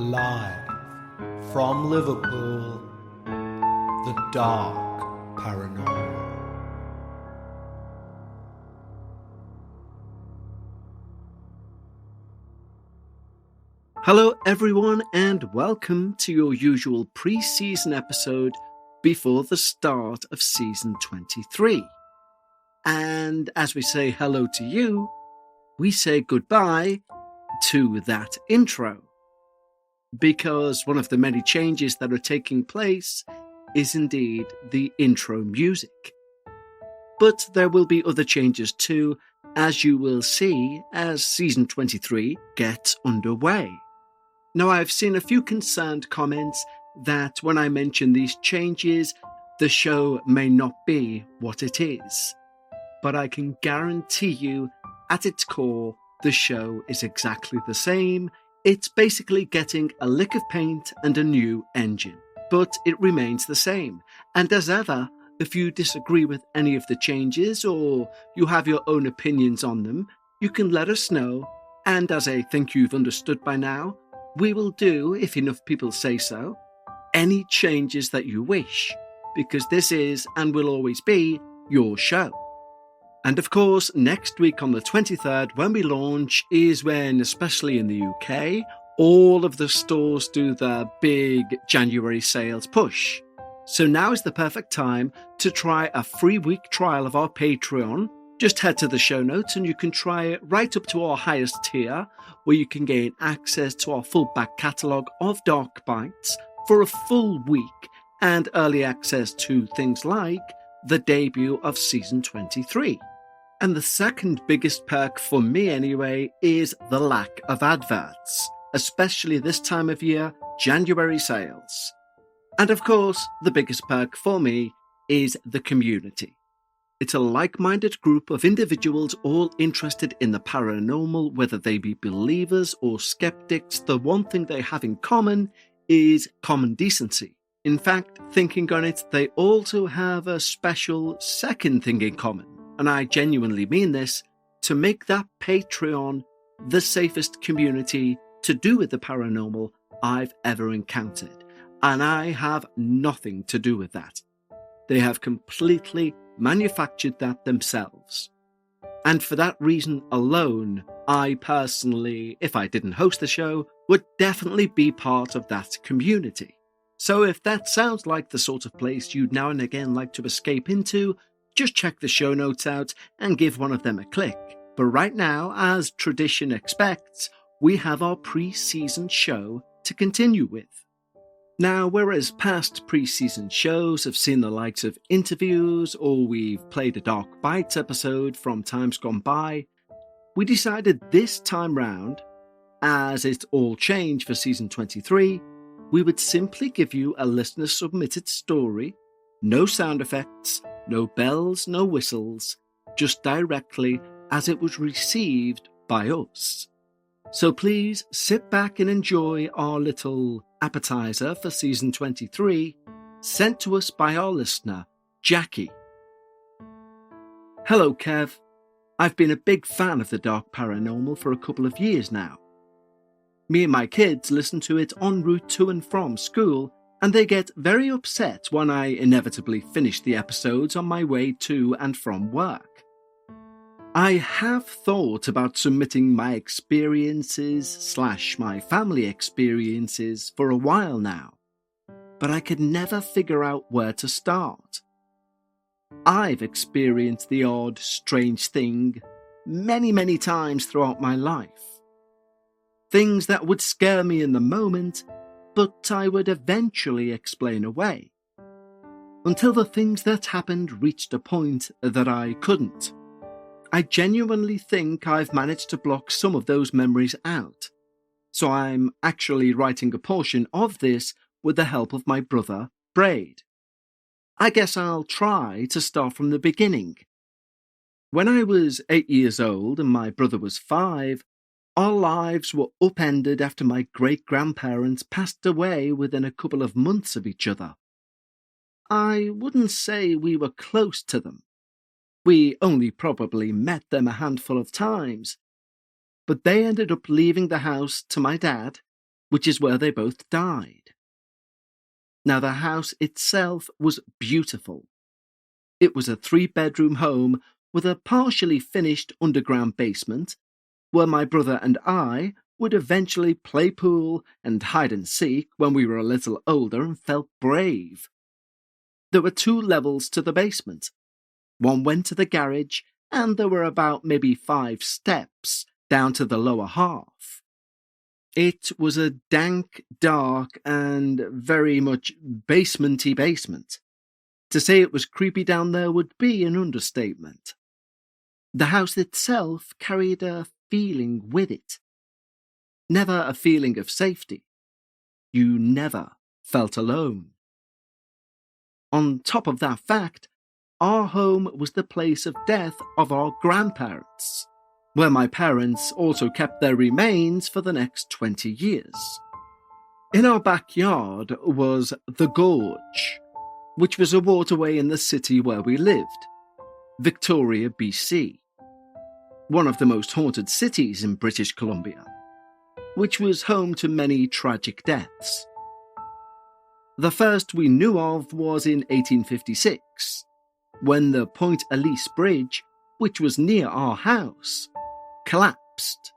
Live from Liverpool, the Dark Paranormal. Hello everyone and welcome to your usual pre-season episode before the start of season 23. And as we say hello to you, we say goodbye to that intro. Because one of the many changes that are taking place is indeed the intro music. But there will be other changes too, as you will see as season 23 gets underway. Now, I've seen a few concerned comments that when I mention these changes, the show may not be what it is. But I can guarantee you, at its core, the show is exactly the same. It's basically getting a lick of paint and a new engine, but it remains the same. And as ever, if you disagree with any of the changes or you have your own opinions on them, you can let us know. And as I think you've understood by now, we will do, if enough people say so, any changes that you wish, because this is and will always be your show. And of course, next week on the 23rd, when we launch, is when, especially in the UK, all of the stores do their big January sales push. So now is the perfect time to try a free week trial of our Patreon. Just head to the show notes and you can try it right up to our highest tier, where you can gain access to our full back catalogue of Dark Bites for a full week and early access to things like the debut of season 23. And the second biggest perk for me anyway is the lack of adverts, especially this time of year, January sales. And of course, the biggest perk for me is the community. It's a like-minded group of individuals all interested in the paranormal, whether they be believers or skeptics. The one thing they have in common is common decency. In fact, thinking on it, they also have a special second thing in common. And I genuinely mean this, to make that Patreon the safest community to do with the paranormal I've ever encountered. And I have nothing to do with that. They have completely manufactured that themselves. And for that reason alone, I personally, if I didn't host the show, would definitely be part of that community. So if that sounds like the sort of place you'd now and again like to escape into, just check the show notes out and give one of them a click. But right now, as tradition expects, we have our pre-season show to continue with. Now, whereas past pre-season shows have seen the likes of interviews or we've played a Dark Bites episode from times gone by, we decided this time round, as it's all changed for season 23, we would simply give you a listener-submitted story, no sound effects, no bells, no whistles, just directly as it was received by us. So please sit back and enjoy our little appetizer for season 23, sent to us by our listener, Jacqui. Hello, Kev. I've been a big fan of the Dark Paranormal for a couple of years now. Me and my kids listen to it en route to and from school, and they get very upset when I inevitably finish the episodes on my way to and from work. I have thought about submitting my experiences / my family experiences for a while now, but I could never figure out where to start. I've experienced the odd strange thing many times throughout my life. Things that would scare me in the moment, but I would eventually explain away. Until the things that happened reached a point that I couldn't. I genuinely think I've managed to block some of those memories out. So I'm actually writing a portion of this with the help of my brother, Braid. I guess I'll try to start from the beginning. When I was 8 years old and my brother was 5, our lives were upended after my great-grandparents passed away within a couple of months of each other. I wouldn't say we were close to them. We only probably met them a handful of times, but they ended up leaving the house to my dad, which is where they both died. Now, the house itself was beautiful. It was a 3-bedroom home with a partially finished underground basement where my brother and I would eventually play pool and hide and seek when we were a little older and felt brave. There were 2 levels to the basement. One went to the garage, and there were about maybe 5 steps down to the lower half. It was a dank, dark, and very much basementy basement. To say it was creepy down there would be an understatement. The house itself carried a feeling with it. Never a feeling of safety. You never felt alone. On top of that fact, our home was the place of death of our grandparents, where my parents also kept their remains for the next 20 years. In our backyard was the Gorge, which was a waterway in the city where we lived, Victoria, BC, one of the most haunted cities in British Columbia, which was home to many tragic deaths. The first we knew of was in 1856, when the Point Elise Bridge, which was near our house, collapsed,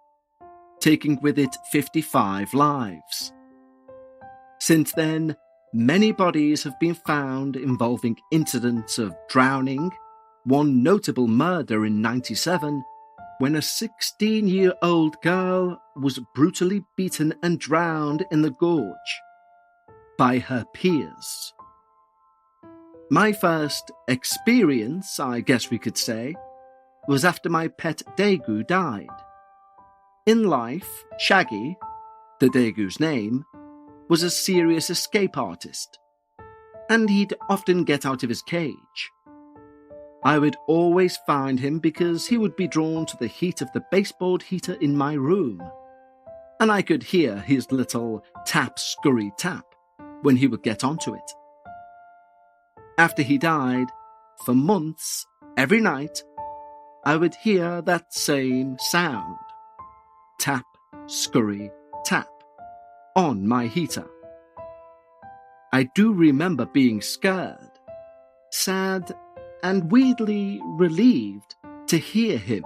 taking with it 55 lives. Since then, many bodies have been found involving incidents of drowning, one notable murder in 1997, when a 16-year-old girl was brutally beaten and drowned in the gorge by her peers. My first experience, I guess we could say, was after my pet Daegu died. In life, Shaggy, the Daegu's name, was a serious escape artist, and he'd often get out of his cage. I would always find him because he would be drawn to the heat of the baseboard heater in my room, and I could hear his little tap, scurry, tap when he would get onto it. After he died, for months, every night, I would hear that same sound, tap, scurry, tap, on my heater. I do remember being scared, sad, and weirdly relieved to hear him.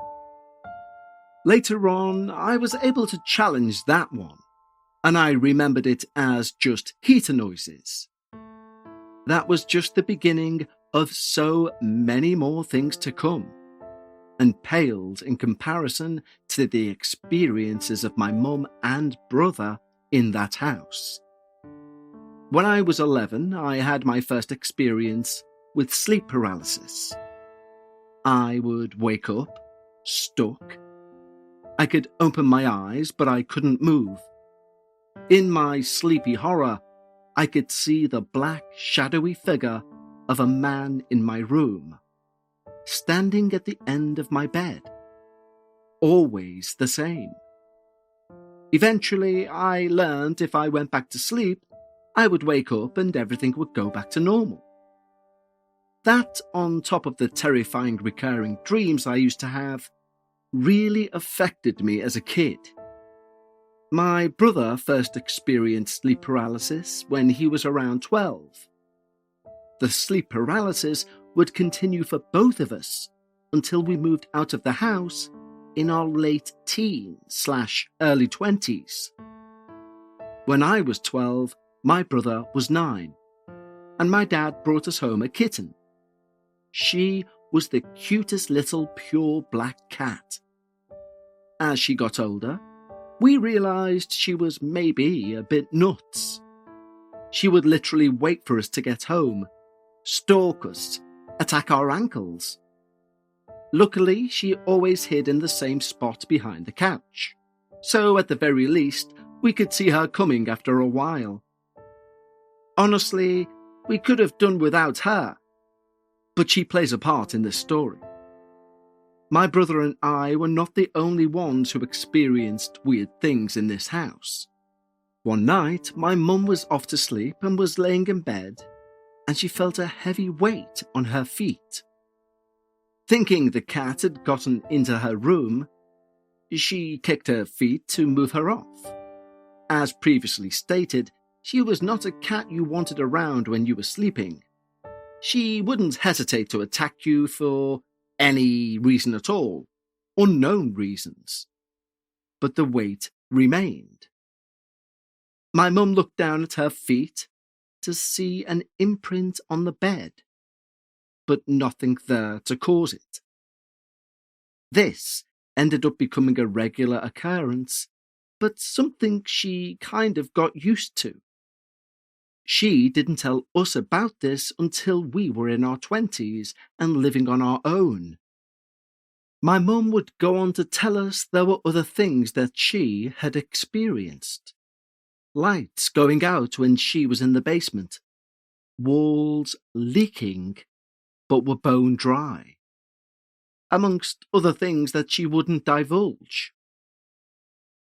Later on, I was able to challenge that one, and I remembered it as just heater noises. That was just the beginning of so many more things to come, and paled in comparison to the experiences of my mum and brother in that house. When I was 11, I had my first experience with sleep paralysis. I would wake up, stuck. I could open my eyes, but I couldn't move. In my sleepy horror, I could see the black, shadowy figure of a man in my room, standing at the end of my bed. Always the same. Eventually, I learned if I went back to sleep, I would wake up and everything would go back to normal. That, on top of the terrifying recurring dreams I used to have, really affected me as a kid. My brother first experienced sleep paralysis when he was around 12. The sleep paralysis would continue for both of us until we moved out of the house in our late teens/early 20s. When I was 12, my brother was 9, and my dad brought us home a kitten. She was the cutest little pure black cat. As she got older, we realised she was maybe a bit nuts. She would literally wait for us to get home, stalk us, attack our ankles. Luckily, she always hid in the same spot behind the couch, so at the very least, we could see her coming after a while. Honestly, we could have done without her, but she plays a part in this story. My brother and I were not the only ones who experienced weird things in this house. One night, my mum was off to sleep and was laying in bed, and she felt a heavy weight on her feet. Thinking the cat had gotten into her room, she kicked her feet to move her off. as previously stated, she was not a cat you wanted around when you were sleeping. She wouldn't hesitate to attack you for any reason at all, unknown reasons. But the weight remained. My mum looked down at her feet to see an imprint on the bed, but nothing there to cause it. This ended up becoming a regular occurrence, but something she kind of got used to. She didn't tell us about this until we were in our 20s and living on our own. My mum would go on to tell us there were other things that she had experienced. Lights going out when she was in the basement, walls leaking but were bone dry, amongst other things that she wouldn't divulge.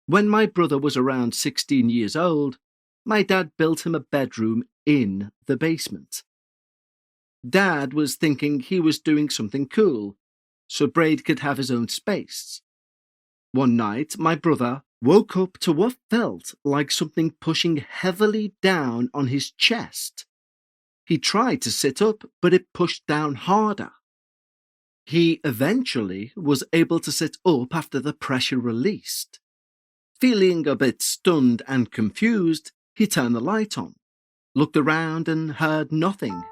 When my brother was around 16 years old, my dad built him a bedroom in the basement. Dad was thinking he was doing something cool, so Braid could have his own space. One night, my brother woke up to what felt like something pushing heavily down on his chest. He tried to sit up, but it pushed down harder. He eventually was able to sit up after the pressure released. Feeling a bit stunned and confused, he turned the light on, looked around and heard nothing.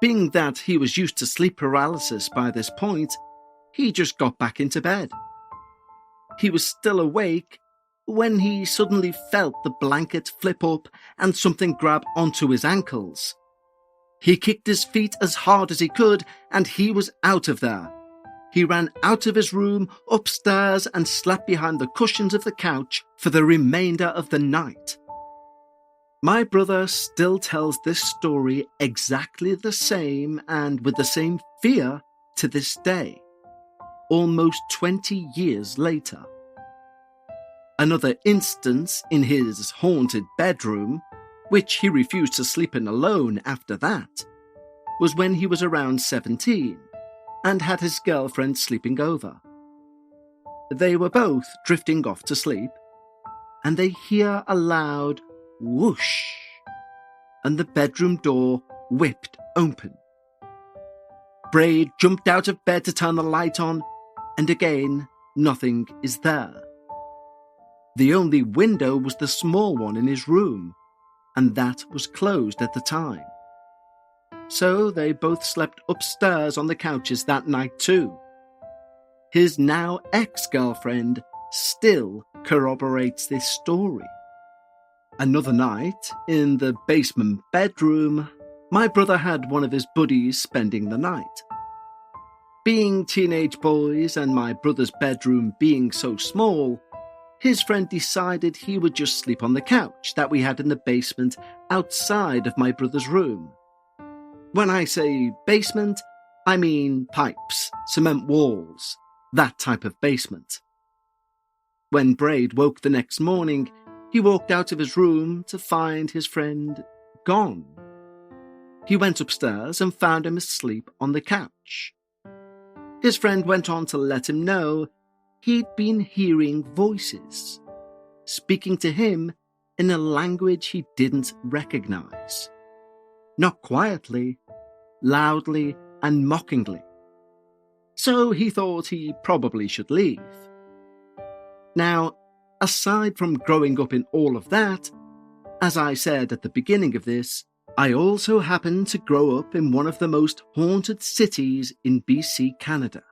Being that he was used to sleep paralysis by this point, he just got back into bed. He was still awake when he suddenly felt the blanket flip up and something grab onto his ankles. He kicked his feet as hard as he could and he was out of there. He ran out of his room, upstairs, and slept behind the cushions of the couch for the remainder of the night. My brother still tells this story exactly the same and with the same fear to this day, almost 20 years later. Another instance in his haunted bedroom, which he refused to sleep in alone after that, was when he was around 17 and had his girlfriend sleeping over. They were both drifting off to sleep, and they hear a loud whoosh, and the bedroom door whipped open. Braid jumped out of bed to turn the light on, and again, nothing is there. The only window was the small one in his room, and that was closed at the time. So they both slept upstairs on the couches that night too. His now ex-girlfriend still corroborates this story. Another night, in the basement bedroom, my brother had one of his buddies spending the night. Being teenage boys and my brother's bedroom being so small, his friend decided he would just sleep on the couch that we had in the basement outside of my brother's room. When I say basement, I mean pipes, cement walls, that type of basement. When Braid woke the next morning, he walked out of his room to find his friend gone. He went upstairs and found him asleep on the couch. His friend went on to let him know he'd been hearing voices, speaking to him in a language he didn't recognize. Not quietly, loudly and mockingly. So he thought he probably should leave. Now, aside from growing up in all of that, as I said at the beginning of this, I also happened to grow up in one of the most haunted cities in BC, Canada.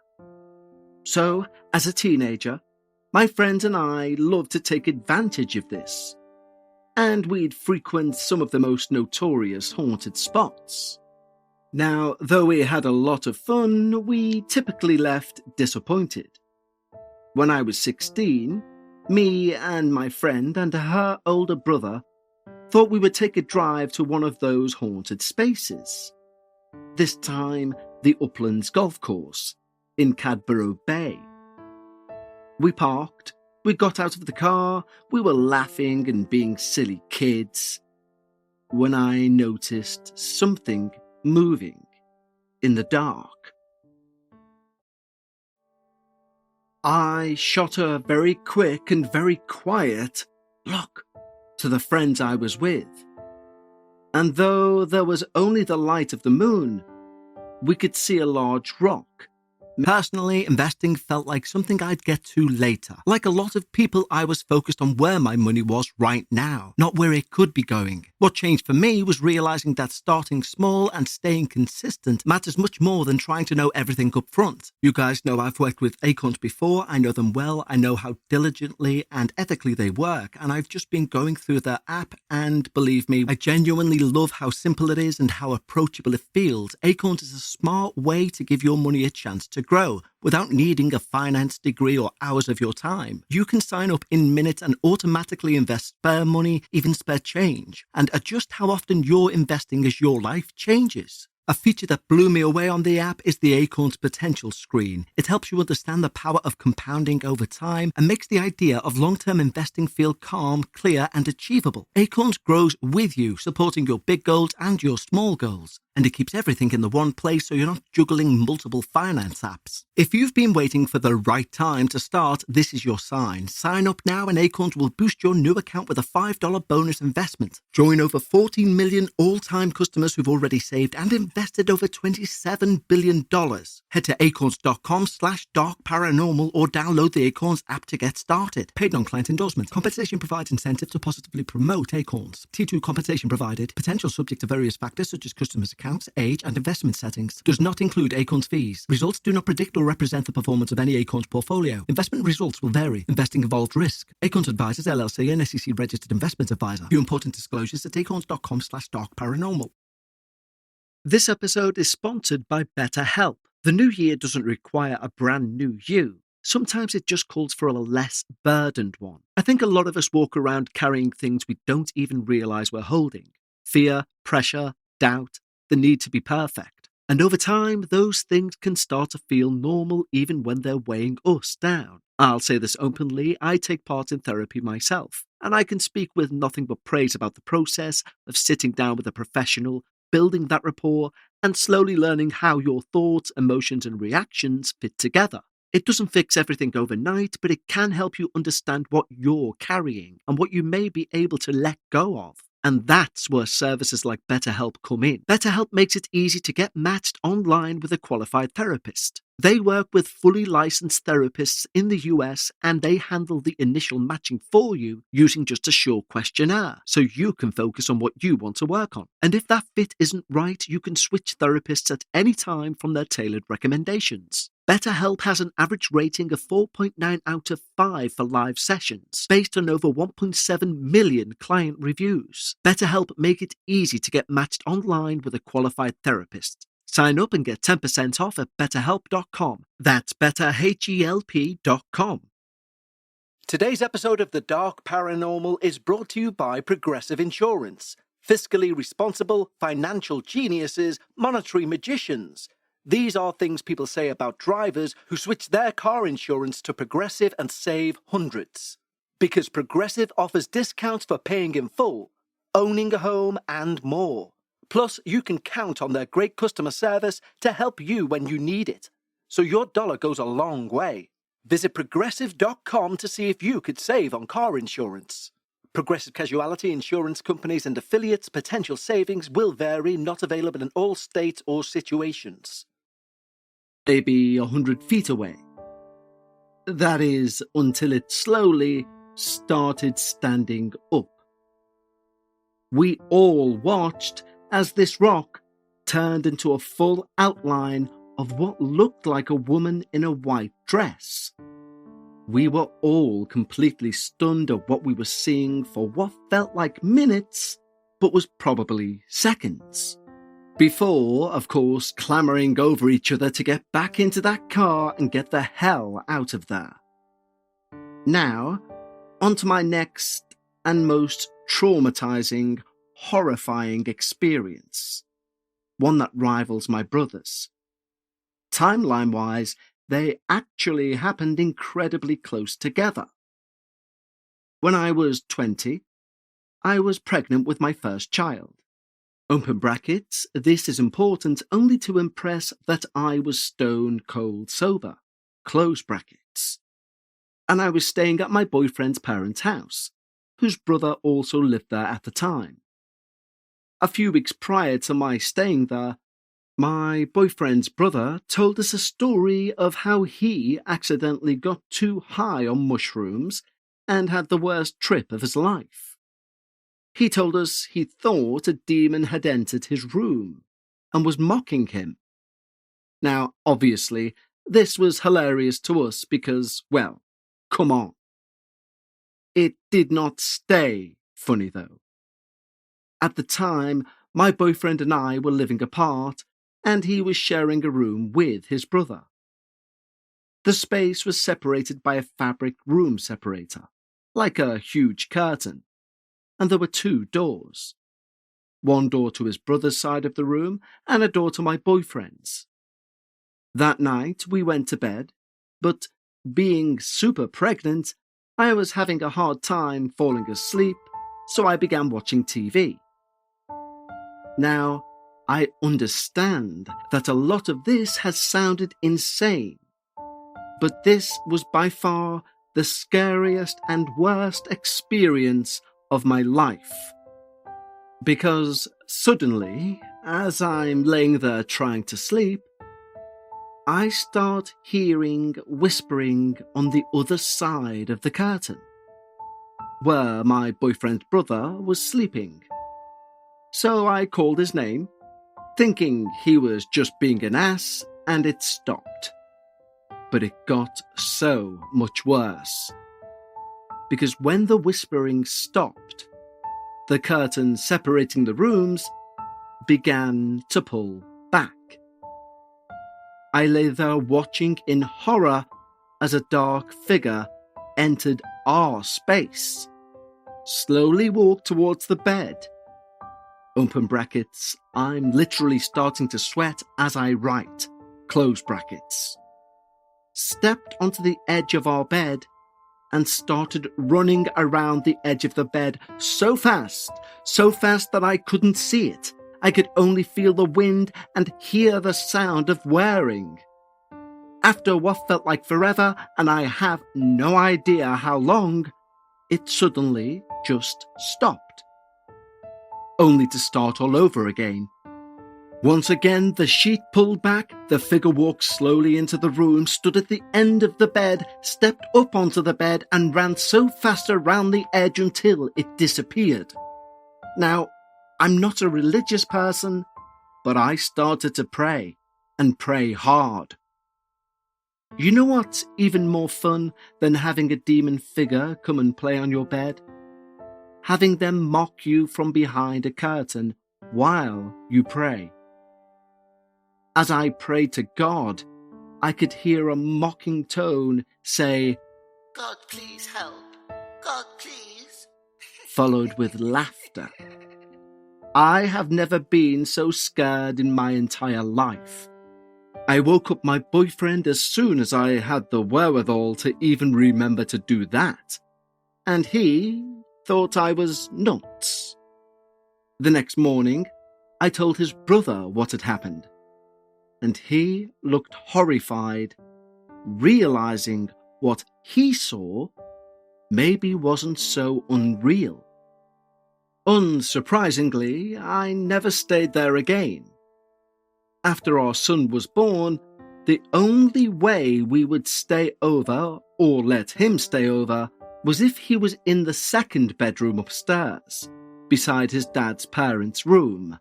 So, as a teenager, my friends and I loved to take advantage of this, and we'd frequent some of the most notorious haunted spots. Now, though we had a lot of fun, we typically left disappointed. When I was 16, me and my friend and her older brother thought we would take a drive to one of those haunted spaces. This time, the Uplands Golf Course in Cadborough Bay. We parked, we got out of the car, we were laughing and being silly kids, when I noticed something moving in the dark. I shot her very quick and very quiet, Look, to the friends I was with. And though there was only the light of the moon, we could see a large rock. Personally, investing felt like something I'd get to later. Like a lot of people, I was focused on where my money was right now, not where it could be going. What changed for me was realizing that starting small and staying consistent matters much more than trying to know everything up front. You guys know I've worked with acorns before. I know them well. I know how diligently and ethically they work, and I've just been going through their app, and believe me, I genuinely love how simple it is and how approachable it feels. Acorns is a smart way to give your money a chance to grow without needing a finance degree or hours of your time. You can sign up in minutes and automatically invest spare money, even spare change, and adjust how often you're investing as your life changes. A feature that blew me away on the app is the Acorns Potential screen. It helps you understand the power of compounding over time and makes the idea of long-term investing feel calm, clear, and achievable. Acorns grows with you, supporting your big goals and your small goals. And it keeps everything in the one place so you're not juggling multiple finance apps. If you've been waiting for the right time to start, this is your sign. Sign up now and Acorns will boost your new account with a $5 bonus investment. Join over 14 million all-time customers who've already saved and invested over $27 billion. Head to acorns.com/darkparanormal or download the Acorns app to get started. Paid non-client endorsement. Compensation provides incentive to positively promote Acorns. T2 compensation provided. Potential subject to various factors such as customers' accounts, age, and investment settings. Does not include Acorns fees. Results do not predict or represent the performance of any Acorns portfolio. Investment results will vary. Investing involves risk. Acorns Advisors LLC, an SEC registered investment advisor. View important disclosures at acorns.com/darkparanormal. This episode is sponsored by BetterHelp. The new year doesn't require a brand new you. Sometimes it just calls for a less burdened one. I think a lot of us walk around carrying things we don't even realize we're holding. Fear, pressure, doubt, the need to be perfect. And over time, those things can start to feel normal even when they're weighing us down. I'll say this openly, I take part in therapy myself, and I can speak with nothing but praise about the process of sitting down with a professional, building that rapport, and slowly learning how your thoughts, emotions, and reactions fit together. It doesn't fix everything overnight, but it can help you understand what you're carrying and what you may be able to let go of. And that's where services like BetterHelp come in. BetterHelp makes it easy to get matched online with a qualified therapist. They work with fully licensed therapists in the US, and they handle the initial matching for you using just a short questionnaire, so you can focus on what you want to work on. And if that fit isn't right, you can switch therapists at any time from their tailored recommendations. BetterHelp has an average rating of 4.9 out of 5 for live sessions, based on over 1.7 million client reviews. BetterHelp make it easy to get matched online with a qualified therapist. Sign up and get 10% off at betterhelp.com. That's betterhelp.com. Today's episode of The Dark Paranormal is brought to you by Progressive Insurance. Fiscally responsible, financial geniuses, monetary magicians. These are things people say about drivers who switch their car insurance to Progressive and save hundreds. Because Progressive offers discounts for paying in full, owning a home, and more. Plus, you can count on their great customer service to help you when you need it. So your dollar goes a long way. Visit Progressive.com to see if you could save on car insurance. Progressive Casualty Insurance Companies and affiliates' potential savings will vary, not available in all states or situations. Maybe 100 feet away. That is, until it slowly started standing up. We all watched as this rock turned into a full outline of what looked like a woman in a white dress. We were all completely stunned at what we were seeing for what felt like minutes, but was probably seconds. Before, of course, clamoring over each other to get back into that car and get the hell out of there. Now, on to my next and most traumatizing, horrifying experience. One that rivals my brother's. Timeline-wise, they actually happened incredibly close together. When I was 20, I was pregnant with my first child. Open brackets, this is important only to impress that I was stone cold sober. Close brackets. And I was staying at my boyfriend's parents' house. whose brother also lived there at the time. A few weeks prior to my staying there, my boyfriend's brother told us a story of how he accidentally got too high on mushrooms and had the worst trip of his life. He told us he thought a demon had entered his room and was mocking him. Now, obviously, this was hilarious to us because, well, come on. It did not stay funny, though. At the time, my boyfriend and I were living apart, and he was sharing a room with his brother. The space was separated by a fabric room separator, like a huge curtain, and there were 2 doors. One door to his brother's side of the room, and a door to my boyfriend's. That night we went to bed, but being super pregnant, I was having a hard time falling asleep, so I began watching TV. Now, I understand that a lot of this has sounded insane, but this was by far the scariest and worst experience of my life. Because suddenly, as I'm laying there trying to sleep, I start hearing whispering on the other side of the curtain, where my boyfriend's brother was sleeping. So I called his name, thinking he was just being an ass, and it stopped. But it got so much worse. Because when the whispering stopped, the curtain separating the rooms began to pull back. I lay there watching in horror as a dark figure entered our space, slowly walked towards the bed. Open brackets, I'm literally starting to sweat as I write, close brackets. Stepped onto the edge of our bed and started running around the edge of the bed so fast that I couldn't see it. I could only feel the wind and hear the sound of whirring. After what felt like forever, and I have no idea how long, it suddenly just stopped. Only to start all over again. Once again, the sheet pulled back, the figure walked slowly into the room, stood at the end of the bed, stepped up onto the bed, and ran so fast around the edge until it disappeared. Now, I'm not a religious person, but I started to pray, and pray hard. You know what's even more fun than having a demon figure come and play on your bed? Having them mock you from behind a curtain while you pray. As I prayed to God, I could hear a mocking tone say, "God, please help. God, please," followed with laughter. I have never been so scared in my entire life. I woke up my boyfriend as soon as I had the wherewithal to even remember to do that, and he thought I was nuts. The next morning, I told his brother what had happened, and he looked horrified, realizing what he saw maybe wasn't so unreal. Unsurprisingly, I never stayed there again. After our son was born, the only way we would stay over, or let him stay over, was if he was in the second bedroom upstairs, beside his dad's parents' room.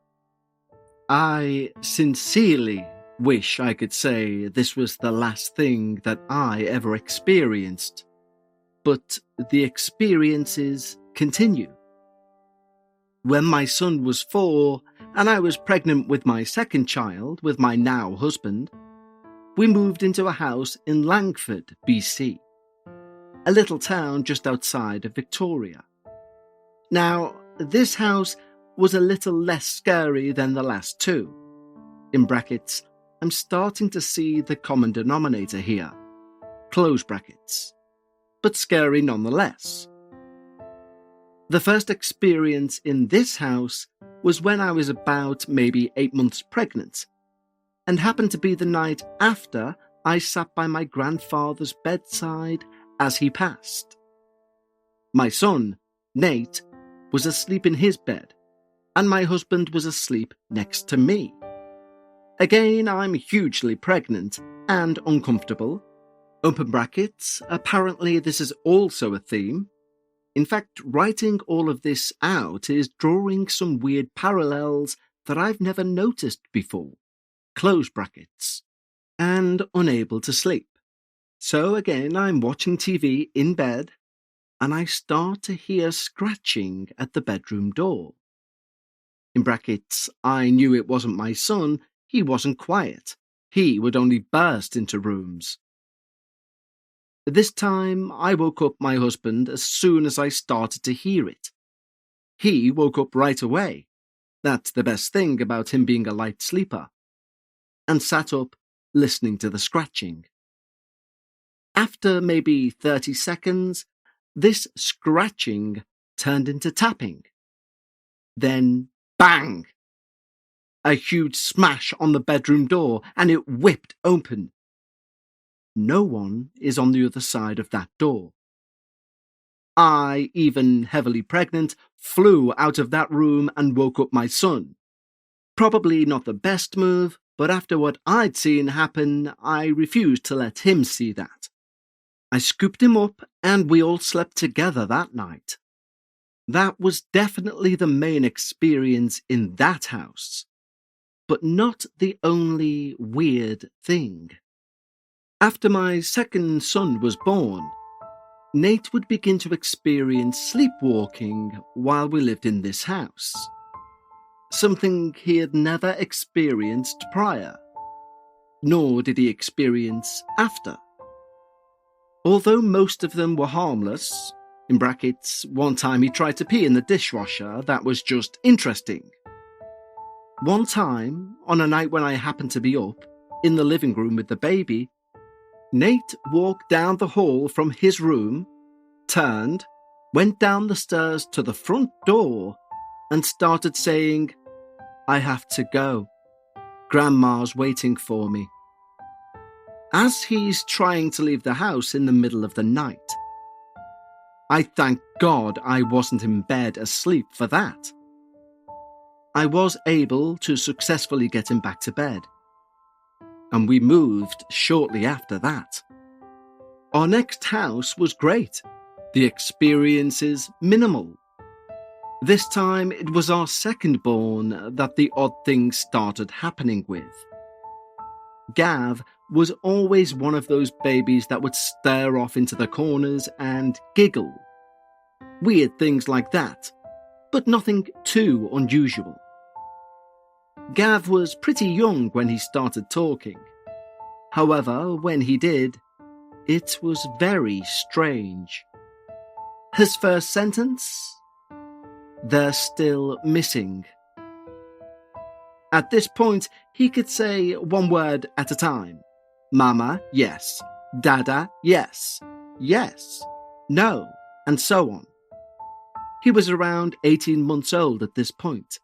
I sincerely wish I could say this was the last thing that I ever experienced, but the experiences continue. When my son was 4 and I was pregnant with my second child with my now husband, we moved into a house in Langford, BC, a little town just outside of Victoria. Now, this house was a little less scary than the last 2. In brackets, I'm starting to see the common denominator here, close brackets, but scary nonetheless. The first experience in this house was when I was about maybe 8 months pregnant, and happened to be the night after I sat by my grandfather's bedside as he passed. My son, Nate was asleep in his bed, and my husband was asleep next to me. Again, I'm hugely pregnant and uncomfortable. Open brackets, apparently this is also a theme. In fact, writing all of this out is drawing some weird parallels that I've never noticed before. Close brackets. And unable to sleep. So again, I'm watching TV in bed, and I start to hear scratching at the bedroom door. In brackets, I knew it wasn't my son. He wasn't quiet. He would only burst into rooms. This time, I woke up my husband as soon as I started to hear it. He woke up right away. That's the best thing about him being a light sleeper. And sat up, listening to the scratching. After maybe 30 seconds, this scratching turned into tapping. Then, bang! A huge smash on the bedroom door, and it whipped open. No one is on the other side of that door. I, even heavily pregnant, flew out of that room and woke up my son. Probably not the best move, but after what I'd seen happen, I refused to let him see that. I scooped him up, and we all slept together that night. That was definitely the main experience in that house, but not the only weird thing. After my second son was born, Nate would begin to experience sleepwalking while we lived in this house. Something he had never experienced prior, nor did he experience after. Although most of them were harmless, in brackets, one time he tried to pee in the dishwasher, that was just interesting. One time, on a night when I happened to be up, in the living room with the baby, Nate walked down the hall from his room, turned, went down the stairs to the front door, and started saying, "I have to go. Grandma's waiting for me." As he's trying to leave the house in the middle of the night. I thank God I wasn't in bed asleep for that. I was able to successfully get him back to bed, and we moved shortly after that. Our next house was great. The experiences minimal. This time it was our second born that the odd things started happening with. Gav was always one of those babies that would stare off into the corners and giggle. Weird things like that, but nothing too unusual. Gav was pretty young when he started talking. However, when he did, it was very strange. His first sentence? "They're still missing." At this point, he could say one word at a time. Mama, yes. Dada, yes. Yes. No. And so on. He was around 18 months old at this point.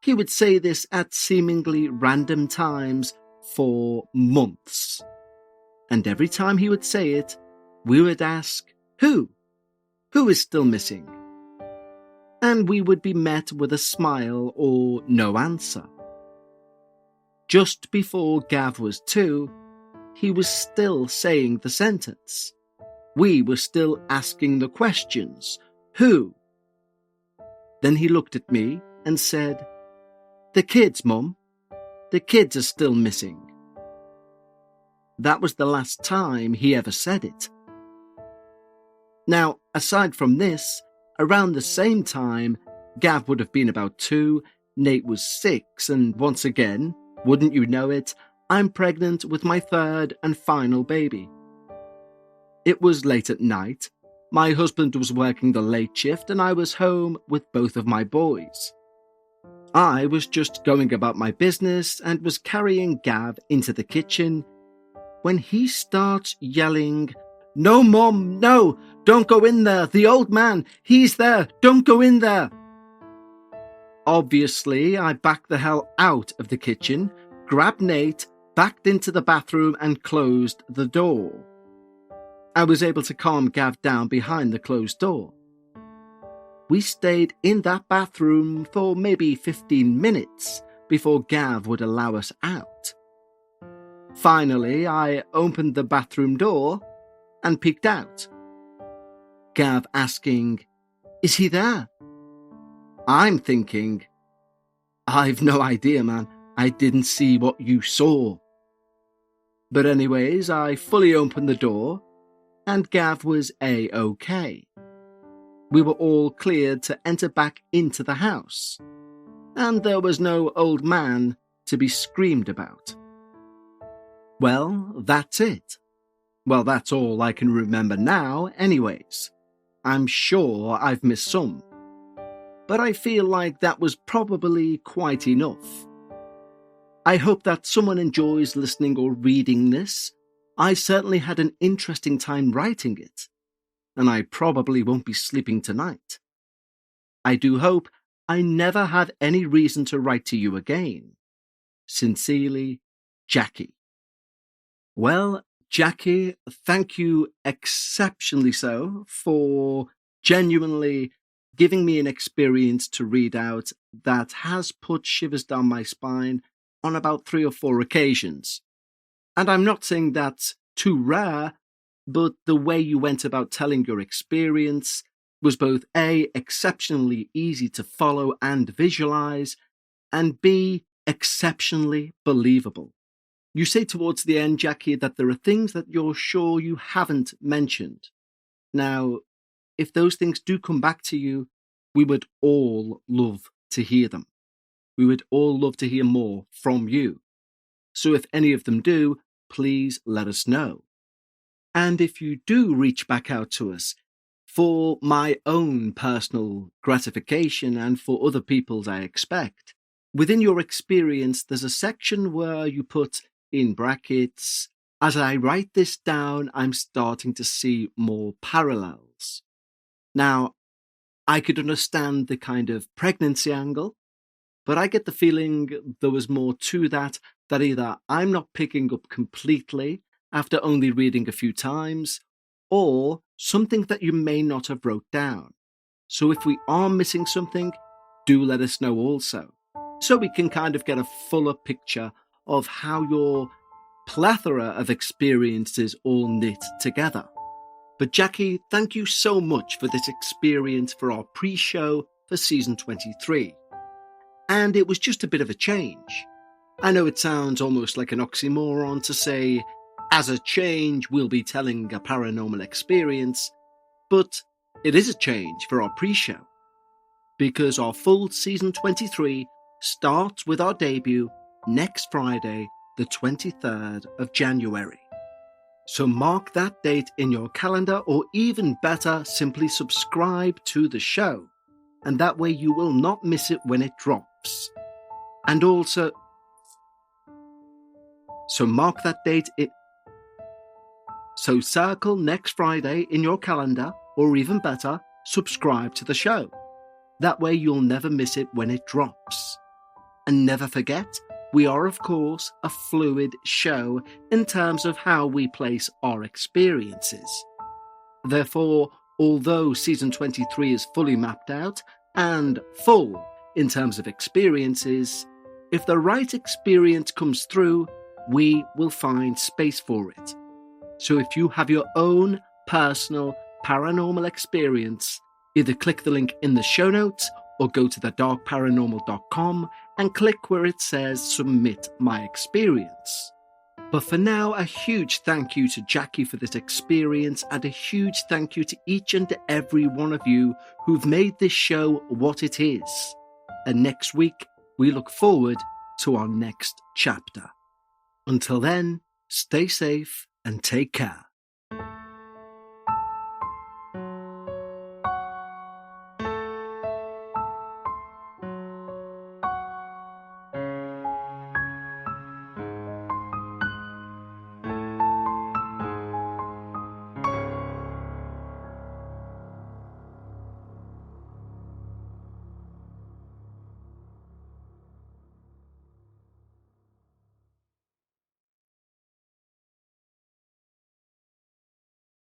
He would say this at seemingly random times for months. And every time he would say it, we would ask, "Who? Who is still missing?" And we would be met with a smile or no answer. Just before Gav was 2, he was still saying the sentence. We were still asking the questions. Who? Then he looked at me and said, "The kids, Mum. The kids are still missing." That was the last time he ever said it. Now, aside from this, around the same time, Gav would have been about 2, Nate was 6, and once again, wouldn't you know it, I'm pregnant with my third and final baby. It was late at night. My husband was working the late shift and I was home with both of my boys. I was just going about my business and was carrying Gav into the kitchen when he starts yelling, "No, Mum, no, don't go in there, the old man, he's there, don't go in there." Obviously, I backed the hell out of the kitchen, grabbed Nate, backed into the bathroom and closed the door. I was able to calm Gav down behind the closed door. we stayed in that bathroom for maybe 15 minutes before Gav would allow us out. Finally, I opened the bathroom door and peeked out. Gav asking, "Is he there?" I'm thinking, "I've no idea, man. I didn't see what you saw." But anyways, I fully opened the door and Gav was A-OK. We were all cleared to enter back into the house, and there was no old man to be screamed about. Well, that's it. Well, that's all I can remember now anyways. I'm sure I've missed some, but I feel like that was probably quite enough. I hope that someone enjoys listening or reading this. I certainly had an interesting time writing it, and I probably won't be sleeping tonight. I do hope I never have any reason to write to you again. Sincerely, Jacqui. Well, Jacqui, thank you exceptionally so for genuinely giving me an experience to read out that has put shivers down my spine on about 3 or 4 occasions. And I'm not saying that's too rare, but the way you went about telling your experience was both A, exceptionally easy to follow and visualize, and B, exceptionally believable. You say towards the end, Jacqui, that there are things that you're sure you haven't mentioned. Now, if those things do come back to you, we would all love to hear them. We would all love to hear more from you. So if any of them do, please let us know. And if you do reach back out to us, for my own personal gratification and for other people's, I expect, within your experience, there's a section where you put in brackets, "As I write this down, I'm starting to see more parallels." Now, I could understand the kind of pregnancy angle, but I get the feeling there was more to that either I'm not picking up completely after only reading a few times, or something that you may not have wrote down. So if we are missing something, do let us know also, so we can kind of get a fuller picture of how your plethora of experiences all knit together. But Jacqui, thank you so much for this experience for our pre-show for season 23. And it was just a bit of a change. I know it sounds almost like an oxymoron to say, as a change, we'll be telling a paranormal experience, but it is a change for our pre-show, because our full season 23 starts with our debut next Friday, the 23rd of January. So mark that date in your calendar, or even better, simply subscribe to the show, and that way you will not miss it when it drops. And also, so mark that date so circle next Friday in your calendar, or even better, subscribe to the show. That way you'll never miss it when it drops. And never forget, we are of course a fluid show in terms of how we place our experiences. Therefore, although season 23 is fully mapped out and full in terms of experiences, if the right experience comes through, we will find space for it. So if you have your own personal paranormal experience, either click the link in the show notes or go to thedarkparanormal.com and click where it says Submit My Experience. But for now, a huge thank you to Jacqui for this experience, and a huge thank you to each and every one of you who've made this show what it is. And next week, we look forward to our next chapter. Until then, stay safe and take care.